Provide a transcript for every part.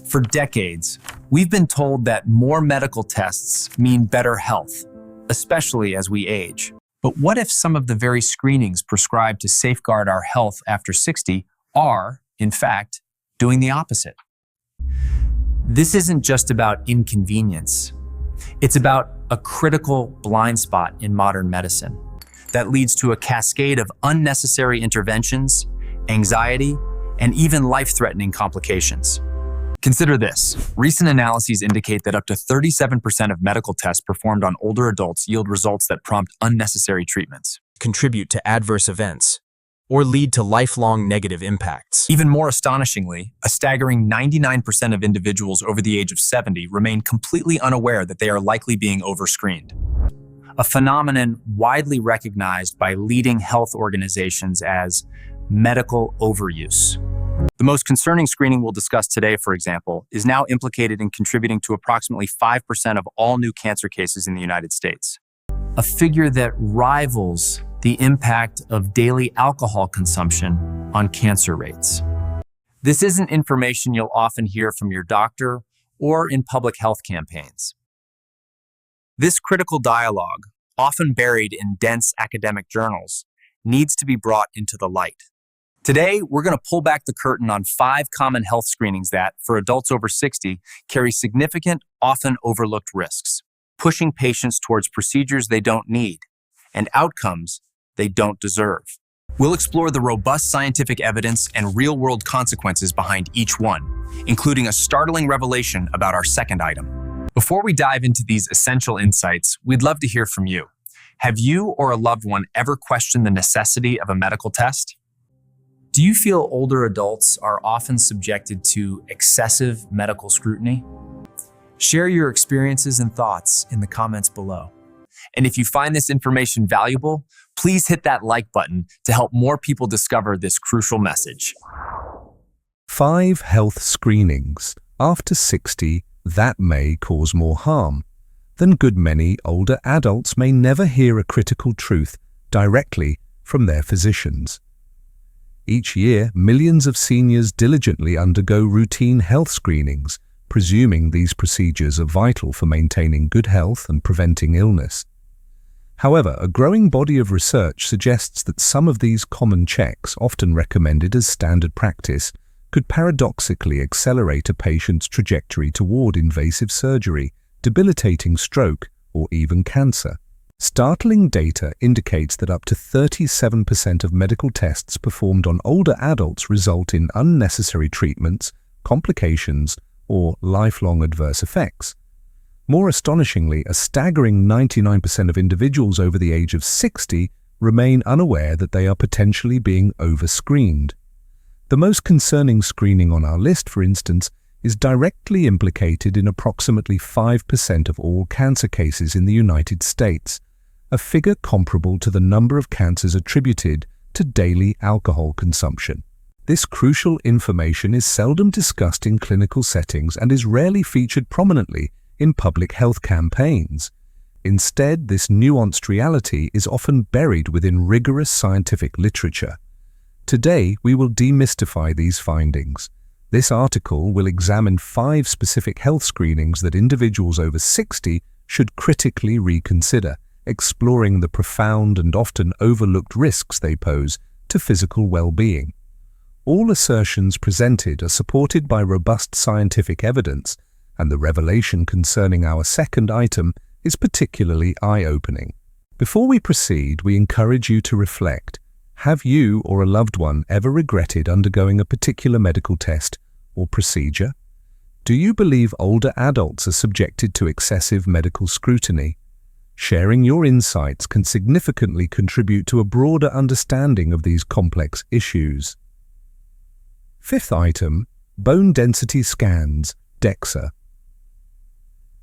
For decades, we've been told that more medical tests mean better health, especially as we age. But what if some of the very screenings prescribed to safeguard our health after 60 are, in fact, doing the opposite? This isn't just about inconvenience. It's about a critical blind spot in modern medicine that leads to a cascade of unnecessary interventions, anxiety, and even life-threatening complications. Consider this. Recent analyses indicate that up to 37% of medical tests performed on older adults yield results that prompt unnecessary treatments, contribute to adverse events, or lead to lifelong negative impacts. Even more astonishingly, a staggering 99% of individuals over the age of 70 remain completely unaware that they are likely being overscreened, a phenomenon widely recognized by leading health organizations as medical overuse. The most concerning screening we'll discuss today, for example, is now implicated in contributing to approximately 5% of all new cancer cases in the United States, a figure that rivals the impact of daily alcohol consumption on cancer rates. This isn't information you'll often hear from your doctor or in public health campaigns. This critical dialogue, often buried in dense academic journals, needs to be brought into the light. Today, we're going to pull back the curtain on 5 common health screenings that, for adults over 60, carry significant, often overlooked risks, pushing patients towards procedures they don't need and outcomes they don't deserve. We'll explore the robust scientific evidence and real-world consequences behind each one, including a startling revelation about our second item. Before we dive into these essential insights, we'd love to hear from you. Have you or a loved one ever questioned the necessity of a medical test? Do you feel older adults are often subjected to excessive medical scrutiny? Share your experiences and thoughts in the comments below. And if you find this information valuable, please hit that like button to help more people discover this crucial message. 5 health screenings after 60 that may cause more harm than good. Many older adults may never hear a critical truth directly from their physicians. Each year, millions of seniors diligently undergo routine health screenings, presuming these procedures are vital for maintaining good health and preventing illness. However, a growing body of research suggests that some of these common checks, often recommended as standard practice, could paradoxically accelerate a patient's trajectory toward invasive surgery, debilitating stroke, or even cancer. Startling data indicates that up to 37% of medical tests performed on older adults result in unnecessary treatments, complications, or lifelong adverse effects. More astonishingly, a staggering 99% of individuals over the age of 60 remain unaware that they are potentially being overscreened. The most concerning screening on our list, for instance, is directly implicated in approximately 5% of all cancer cases in the United States, a figure comparable to the number of cancers attributed to daily alcohol consumption. This crucial information is seldom discussed in clinical settings and is rarely featured prominently in public health campaigns. Instead, this nuanced reality is often buried within rigorous scientific literature. Today, we will demystify these findings. This article will examine 5 specific health screenings that individuals over 60 should critically reconsider, exploring the profound and often overlooked risks they pose to physical well-being. All assertions presented are supported by robust scientific evidence, and the revelation concerning our second item is particularly eye-opening. Before we proceed, we encourage you to reflect. Have you or a loved one ever regretted undergoing a particular medical test or procedure? Do you believe older adults are subjected to excessive medical scrutiny? Sharing your insights can significantly contribute to a broader understanding of these complex issues. 5th item, bone density scans, DEXA.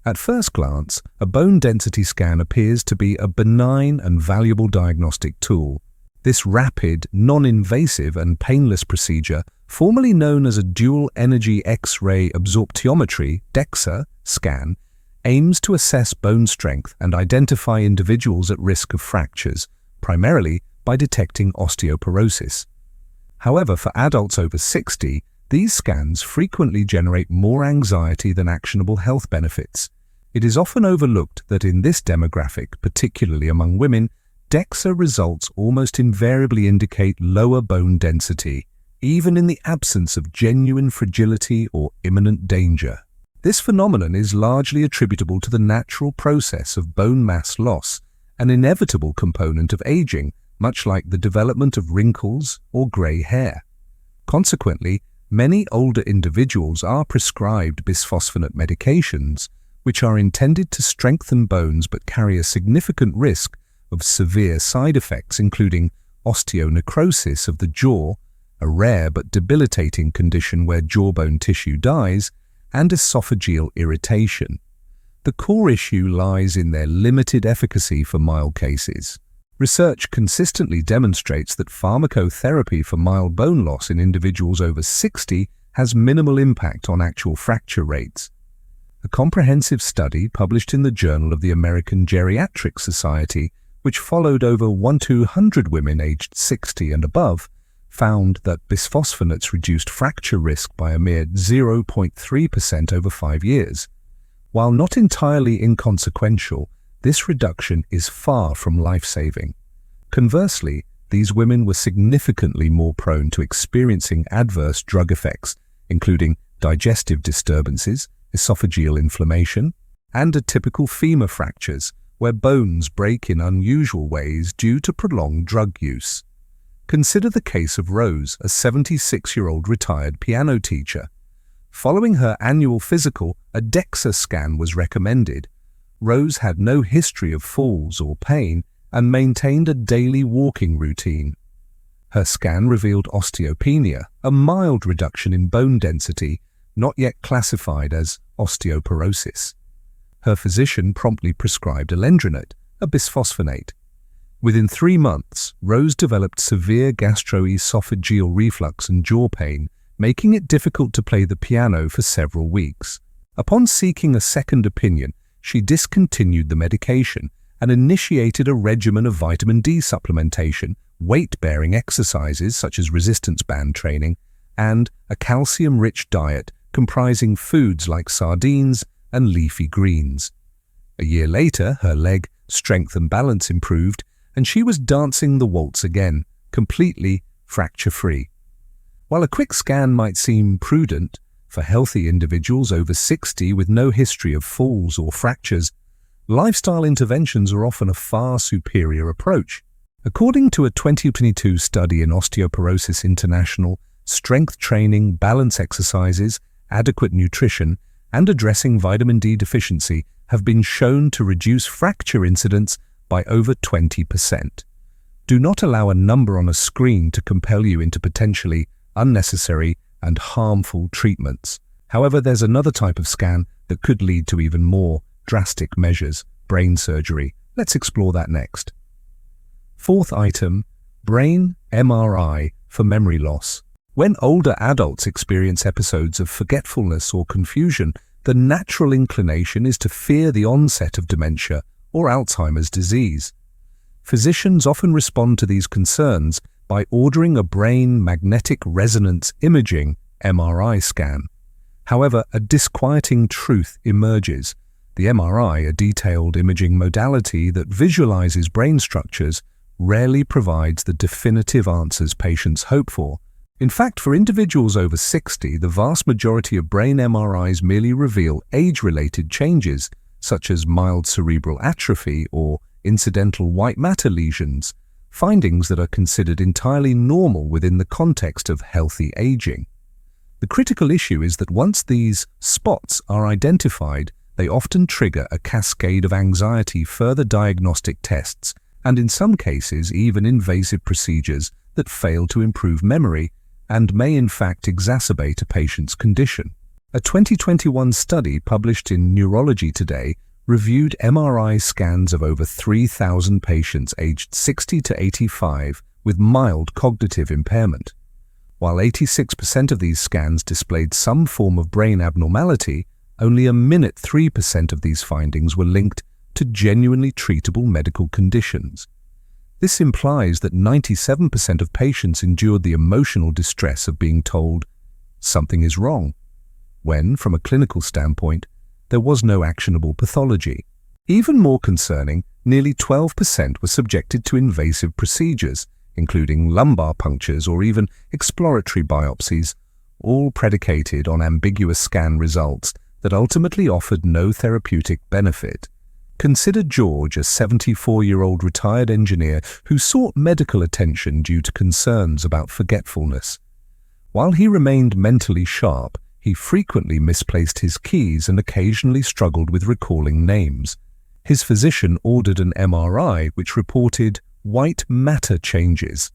At first glance, a bone density scan appears to be a benign and valuable diagnostic tool. This rapid, non-invasive and painless procedure, formerly known as a dual-energy X-ray absorptiometry (DEXA) scan, aims to assess bone strength and identify individuals at risk of fractures, primarily by detecting osteoporosis. However, for adults over 60, These scans frequently generate more anxiety than actionable health benefits. It is often overlooked that in this demographic, particularly among women, DEXA results almost invariably indicate lower bone density, even in the absence of genuine fragility or imminent danger. This phenomenon is largely attributable to the natural process of bone mass loss, an inevitable component of aging, much like the development of wrinkles or grey hair. Consequently, many older individuals are prescribed bisphosphonate medications, which are intended to strengthen bones but carry a significant risk of severe side effects, including osteonecrosis of the jaw, a rare but debilitating condition where jawbone tissue dies, and esophageal irritation. The core issue lies in their limited efficacy for mild cases. Research consistently demonstrates that pharmacotherapy for mild bone loss in individuals over 60 has minimal impact on actual fracture rates. A comprehensive study published in the Journal of the American Geriatric Society, which followed over 1,200 women aged 60 and above, found that bisphosphonates reduced fracture risk by a mere 0.3% over 5 years. While not entirely inconsequential, this reduction is far from life-saving. Conversely, these women were significantly more prone to experiencing adverse drug effects, including digestive disturbances, esophageal inflammation, and atypical femur fractures, where bones break in unusual ways due to prolonged drug use. Consider the case of Rose, a 76-year-old retired piano teacher. Following her annual physical, a DEXA scan was recommended. Rose had no history of falls or pain and maintained a daily walking routine. Her scan revealed osteopenia, a mild reduction in bone density, not yet classified as osteoporosis. Her physician promptly prescribed alendronate, a bisphosphonate. Within 3 months, Rose developed severe gastroesophageal reflux and jaw pain, making it difficult to play the piano for several weeks. Upon seeking a second opinion, she discontinued the medication and initiated a regimen of vitamin D supplementation, weight-bearing exercises such as resistance band training, and a calcium-rich diet comprising foods like sardines and leafy greens. A year later, her leg strength and balance improved, and she was dancing the waltz again, completely fracture-free. While a quick scan might seem prudent for healthy individuals over 60 with no history of falls or fractures, lifestyle interventions are often a far superior approach. According to a 2022 study in Osteoporosis International, strength training, balance exercises, adequate nutrition, and addressing vitamin D deficiency have been shown to reduce fracture incidence by over 20%. Do not allow a number on a screen to compel you into potentially unnecessary and harmful treatments. However, there's another type of scan that could lead to even more drastic measures: brain surgery. Let's explore that next. Fourth item, brain MRI for memory loss. When older adults experience episodes of forgetfulness or confusion, the natural inclination is to fear the onset of dementia or Alzheimer's disease. Physicians often respond to these concerns by ordering a brain magnetic resonance imaging (MRI) scan. However, a disquieting truth emerges. The MRI, a detailed imaging modality that visualizes brain structures, rarely provides the definitive answers patients hope for. In fact, for individuals over 60, the vast majority of brain MRIs merely reveal age-related changes, such as mild cerebral atrophy or incidental white matter lesions, findings that are considered entirely normal within the context of healthy aging. The critical issue is that once these spots are identified, they often trigger a cascade of anxiety, further diagnostic tests, and in some cases even invasive procedures that fail to improve memory and may in fact exacerbate a patient's condition. A 2021 study published in Neurology Today reviewed MRI scans of over 3,000 patients aged 60 to 85 with mild cognitive impairment. While 86% of these scans displayed some form of brain abnormality, only a minute 3% of these findings were linked to genuinely treatable medical conditions. This implies that 97% of patients endured the emotional distress of being told, something is wrong, when, from a clinical standpoint, there was no actionable pathology. Even more concerning, nearly 12% were subjected to invasive procedures, including lumbar punctures or even exploratory biopsies, all predicated on ambiguous scan results that ultimately offered no therapeutic benefit. Consider George, a 74-year-old retired engineer who sought medical attention due to concerns about forgetfulness. While he remained mentally sharp, he frequently misplaced his keys and occasionally struggled with recalling names. His physician ordered an MRI which reported white matter changes.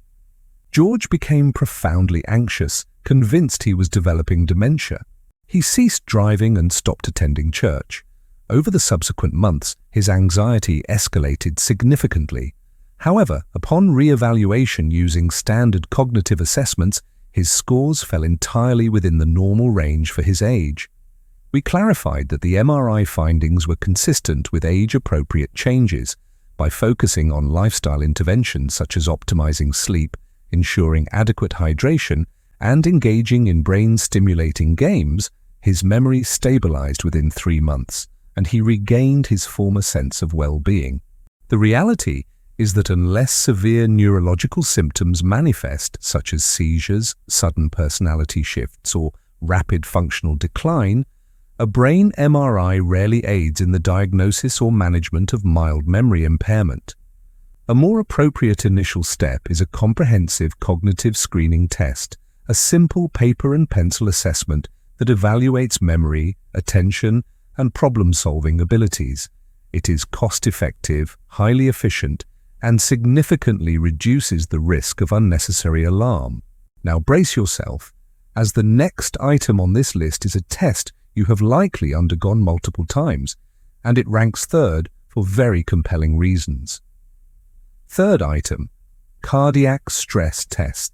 George became profoundly anxious, convinced he was developing dementia. He ceased driving and stopped attending church. Over the subsequent months, his anxiety escalated significantly. However, upon re-evaluation using standard cognitive assessments, his scores fell entirely within the normal range for his age. We clarified that the MRI findings were consistent with age-appropriate changes by focusing on lifestyle interventions such as optimizing sleep, ensuring adequate hydration, and engaging in brain-stimulating games. His memory stabilized within 3 months, and he regained his former sense of well-being. The reality is that unless severe neurological symptoms manifest, such as seizures, sudden personality shifts, or rapid functional decline, a brain MRI rarely aids in the diagnosis or management of mild memory impairment. A more appropriate initial step is a comprehensive cognitive screening test, a simple paper and pencil assessment that evaluates memory, attention, and problem-solving abilities. It is cost-effective, highly efficient, and significantly reduces the risk of unnecessary alarm. Now brace yourself, as the next item on this list is a test you have likely undergone multiple times, and it ranks third for very compelling reasons. Third item, cardiac stress test.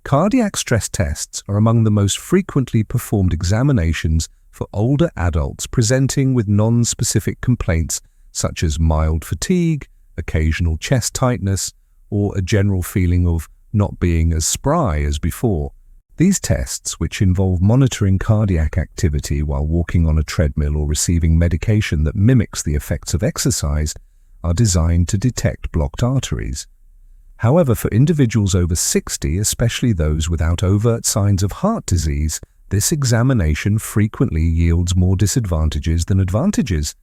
Cardiac stress tests are among the most frequently performed examinations for older adults presenting with non-specific complaints such as mild fatigue, occasional chest tightness, or a general feeling of not being as spry as before. These tests, which involve monitoring cardiac activity while walking on a treadmill or receiving medication that mimics the effects of exercise, are designed to detect blocked arteries. However, for individuals over 60, especially those without overt signs of heart disease, this examination frequently yields more disadvantages than advantages.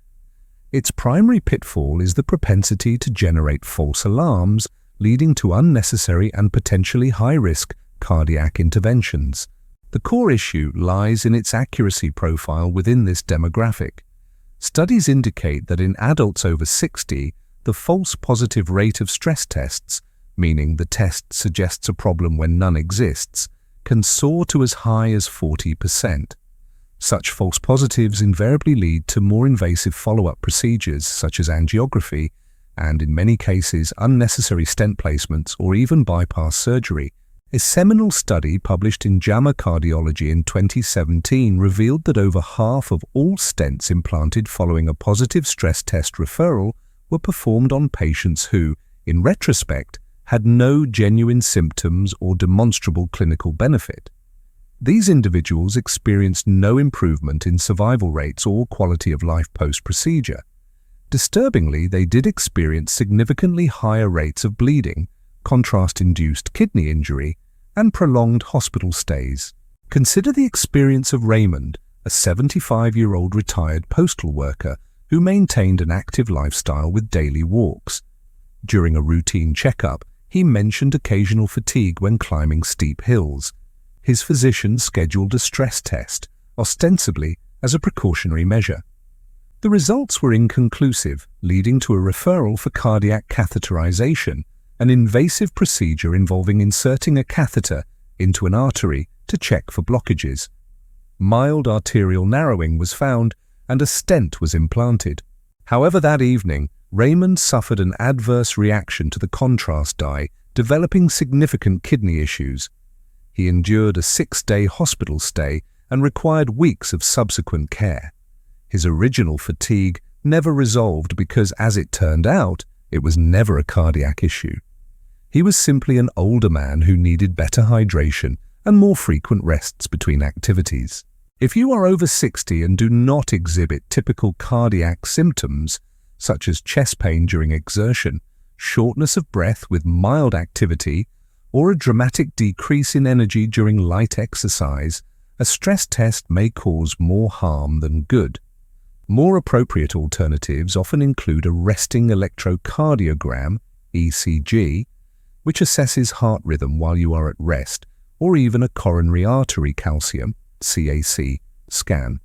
Its primary pitfall is the propensity to generate false alarms, leading to unnecessary and potentially high-risk cardiac interventions. The core issue lies in its accuracy profile within this demographic. Studies indicate that in adults over 60, the false positive rate of stress tests, meaning the test suggests a problem when none exists, can soar to as high as 40%. Such false positives invariably lead to more invasive follow-up procedures such as angiography and, in many cases, unnecessary stent placements or even bypass surgery. A seminal study published in JAMA Cardiology in 2017 revealed that over half of all stents implanted following a positive stress test referral were performed on patients who, in retrospect, had no genuine symptoms or demonstrable clinical benefit. These individuals experienced no improvement in survival rates or quality of life post-procedure. Disturbingly, they did experience significantly higher rates of bleeding, contrast-induced kidney injury, and prolonged hospital stays. Consider the experience of Raymond, a 75-year-old retired postal worker who maintained an active lifestyle with daily walks. During a routine checkup, he mentioned occasional fatigue when climbing steep hills. His physician scheduled a stress test, ostensibly as a precautionary measure. The results were inconclusive, leading to a referral for cardiac catheterization, an invasive procedure involving inserting a catheter into an artery to check for blockages. Mild arterial narrowing was found, and a stent was implanted. However, that evening, Raymond suffered an adverse reaction to the contrast dye, developing significant kidney issues. He endured a 6-day hospital stay and required weeks of subsequent care. His original fatigue never resolved because, as it turned out, it was never a cardiac issue. He was simply an older man who needed better hydration and more frequent rests between activities. If you are over 60 and do not exhibit typical cardiac symptoms, such as chest pain during exertion, shortness of breath with mild activity, or a dramatic decrease in energy during light exercise, a stress test may cause more harm than good. More appropriate alternatives often include a resting electrocardiogram, ECG, which assesses heart rhythm while you are at rest, or even a coronary artery calcium, CAC, scan.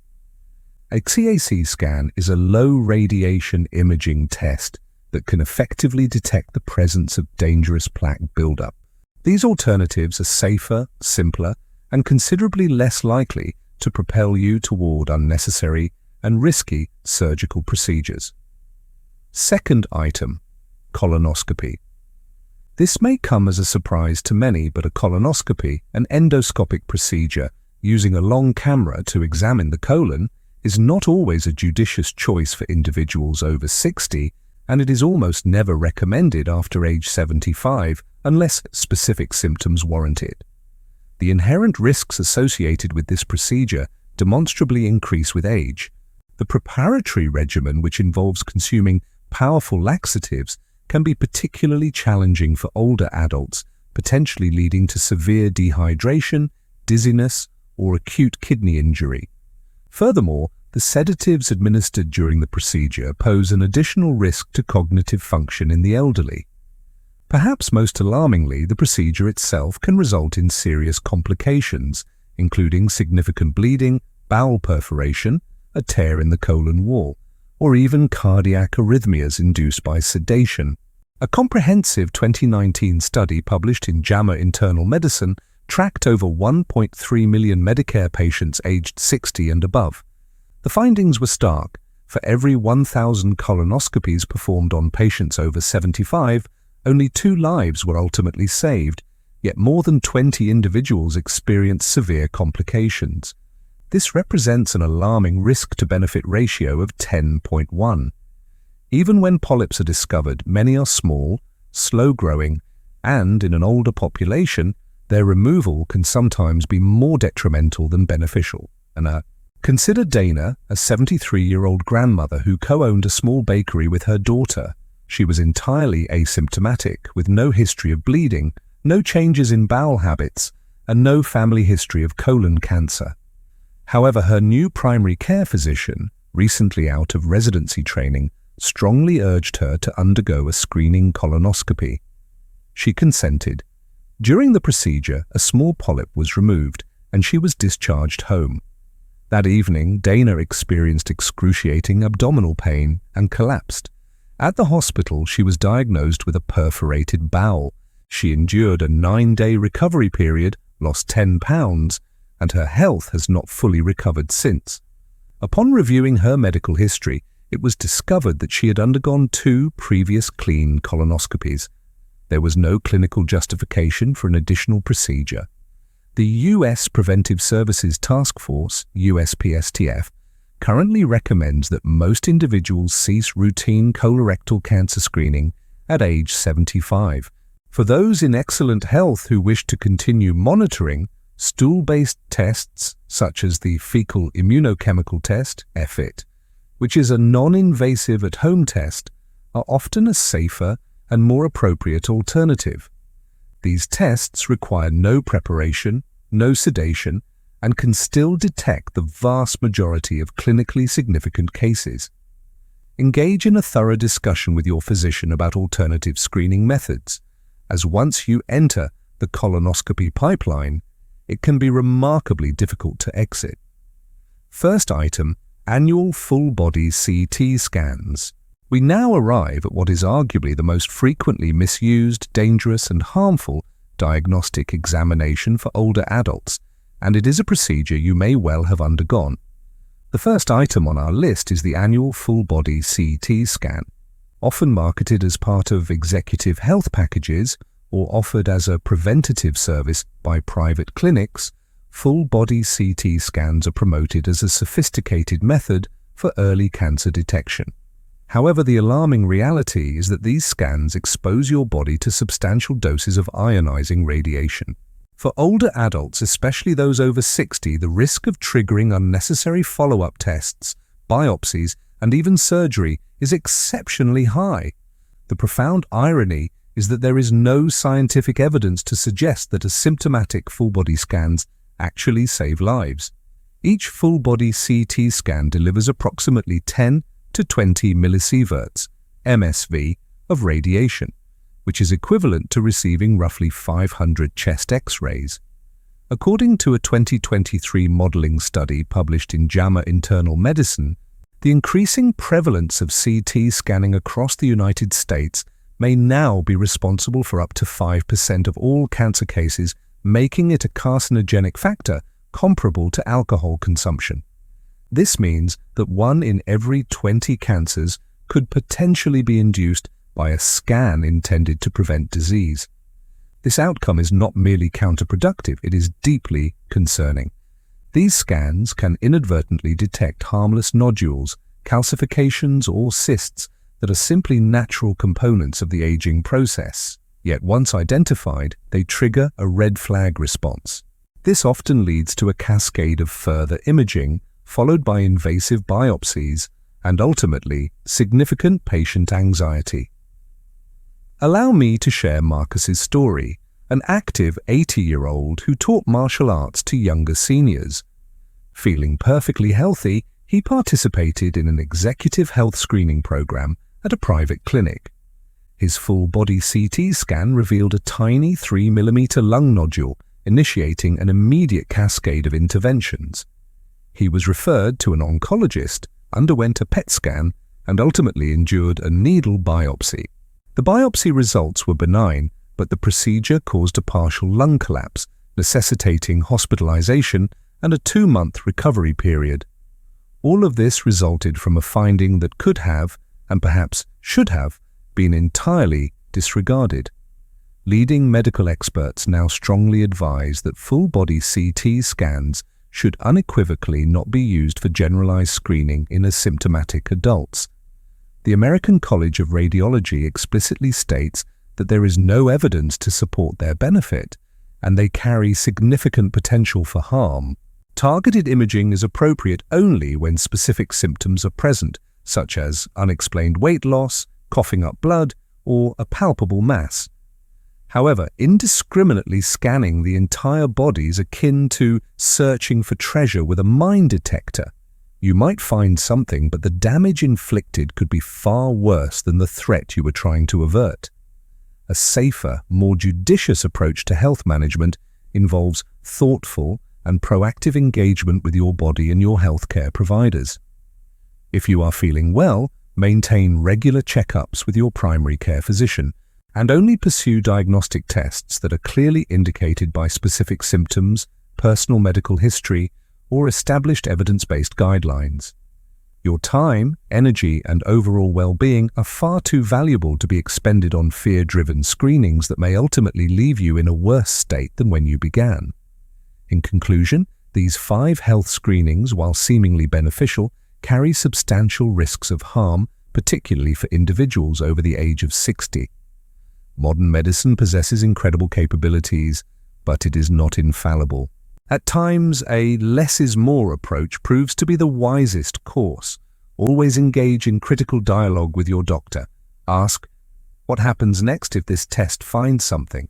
A CAC scan is a low-radiation imaging test that can effectively detect the presence of dangerous plaque buildup. These alternatives are safer, simpler, and considerably less likely to propel you toward unnecessary and risky surgical procedures. Second item, colonoscopy. This may come as a surprise to many, but a colonoscopy, an endoscopic procedure using a long camera to examine the colon, is not always a judicious choice for individuals over 60, and it is almost never recommended after age 75 unless specific symptoms warrant it. The inherent risks associated with this procedure demonstrably increase with age. The preparatory regimen, which involves consuming powerful laxatives, can be particularly challenging for older adults, potentially leading to severe dehydration, dizziness, or acute kidney injury. Furthermore, the sedatives administered during the procedure pose an additional risk to cognitive function in the elderly. Perhaps most alarmingly, the procedure itself can result in serious complications, including significant bleeding, bowel perforation, a tear in the colon wall, or even cardiac arrhythmias induced by sedation. A comprehensive 2019 study published in JAMA Internal Medicine tracked over 1.3 million Medicare patients aged 60 and above. The findings were stark. For every 1,000 colonoscopies performed on patients over 75, only 2 lives were ultimately saved, yet more than 20 individuals experienced severe complications. This represents an alarming risk-to-benefit ratio of 10.1. Even when polyps are discovered, many are small, slow-growing, and in an older population, their removal can sometimes be more detrimental than beneficial. Consider Dana, a 73-year-old grandmother who co-owned a small bakery with her daughter. She was entirely asymptomatic, with no history of bleeding, no changes in bowel habits, and no family history of colon cancer. However, her new primary care physician, recently out of residency training, strongly urged her to undergo a screening colonoscopy. She consented. During the procedure, a small polyp was removed, and she was discharged home. That evening, Dana experienced excruciating abdominal pain and collapsed. At the hospital, she was diagnosed with a perforated bowel. She endured a 9-day recovery period, lost 10 pounds, and her health has not fully recovered since. Upon reviewing her medical history, it was discovered that she had undergone 2 previous clean colonoscopies. There was no clinical justification for an additional procedure. The U.S. Preventive Services Task Force, USPSTF, currently recommends that most individuals cease routine colorectal cancer screening at age 75. For those in excellent health who wish to continue monitoring, stool-based tests such as the fecal immunochemical test, FIT, which is a non-invasive at-home test, are often a safer and more appropriate alternative. These tests require no preparation, no sedation, and can still detect the vast majority of clinically significant cases. Engage in a thorough discussion with your physician about alternative screening methods, as once you enter the colonoscopy pipeline, it can be remarkably difficult to exit. First item, annual full-body CT scans. We now arrive at what is arguably the most frequently misused, dangerous, and harmful diagnostic examination for older adults, and it is a procedure you may well have undergone. The first item on our list is the annual full-body CT scan. Often marketed as part of executive health packages or offered as a preventative service by private clinics, full-body CT scans are promoted as a sophisticated method for early cancer detection. However, the alarming reality is that these scans expose your body to substantial doses of ionizing radiation. For older adults, especially those over 60, the risk of triggering unnecessary follow-up tests, biopsies, and even surgery is exceptionally high. The profound irony is that there is no scientific evidence to suggest that asymptomatic full-body scans actually save lives. Each full-body CT scan delivers approximately 10 to 20 millisieverts, MSV, of radiation, which is equivalent to receiving roughly 500 chest X-rays. According to a 2023 modeling study published in JAMA Internal Medicine, the increasing prevalence of CT scanning across the United States may now be responsible for up to 5% of all cancer cases, making it a carcinogenic factor comparable to alcohol consumption. This means that 1 in every 20 cancers could potentially be induced by a scan intended to prevent disease. This outcome is not merely counterproductive, it is deeply concerning. These scans can inadvertently detect harmless nodules, calcifications, or cysts that are simply natural components of the aging process. Yet once identified, they trigger a red flag response. This often leads to a cascade of further imaging, followed by invasive biopsies, and ultimately, significant patient anxiety. Allow me to share Marcus's story, an active 80-year-old who taught martial arts to younger seniors. Feeling perfectly healthy, he participated in an executive health screening program at a private clinic. His full-body CT scan revealed a tiny 3mm lung nodule, initiating an immediate cascade of interventions. He was referred to an oncologist, underwent a PET scan, and ultimately endured a needle biopsy. The biopsy results were benign, but the procedure caused a partial lung collapse, necessitating hospitalization and a 2-month recovery period. All of this resulted from a finding that could have, and perhaps should have, been entirely disregarded. Leading medical experts now strongly advise that full-body CT scans should unequivocally not be used for generalized screening in asymptomatic adults. The American College of Radiology explicitly states that there is no evidence to support their benefit, and they carry significant potential for harm. Targeted imaging is appropriate only when specific symptoms are present, such as unexplained weight loss, coughing up blood, or a palpable mass. However, indiscriminately scanning the entire body is akin to searching for treasure with a mine detector. You might find something, but the damage inflicted could be far worse than the threat you were trying to avert. A safer, more judicious approach to health management involves thoughtful and proactive engagement with your body and your healthcare providers. If you are feeling well, maintain regular checkups with your primary care physician and only pursue diagnostic tests that are clearly indicated by specific symptoms, personal medical history, or established evidence-based guidelines. Your time, energy, and overall well-being are far too valuable to be expended on fear-driven screenings that may ultimately leave you in a worse state than when you began. In conclusion, these 5 health screenings, while seemingly beneficial, carry substantial risks of harm, particularly for individuals over the age of 60. Modern medicine possesses incredible capabilities, but it is not infallible. At times, a less is more approach proves to be the wisest course. Always engage in critical dialogue with your doctor. Ask, what happens next if this test finds something?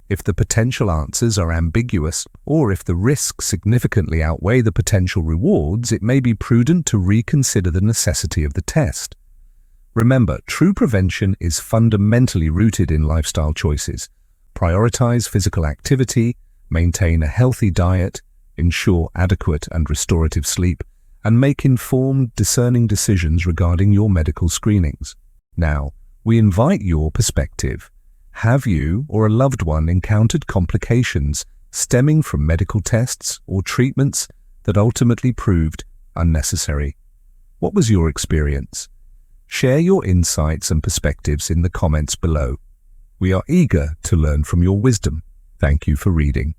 If the potential answers are ambiguous, or if the risks significantly outweigh the potential rewards, it may be prudent to reconsider the necessity of the test. Remember, true prevention is fundamentally rooted in lifestyle choices. Prioritize physical activity, maintain a healthy diet, ensure adequate and restorative sleep, and make informed, discerning decisions regarding your medical screenings. Now, we invite your perspective. Have you or a loved one encountered complications stemming from medical tests or treatments that ultimately proved unnecessary? What was your experience? Share your insights and perspectives in the comments below. We are eager to learn from your wisdom. Thank you for reading.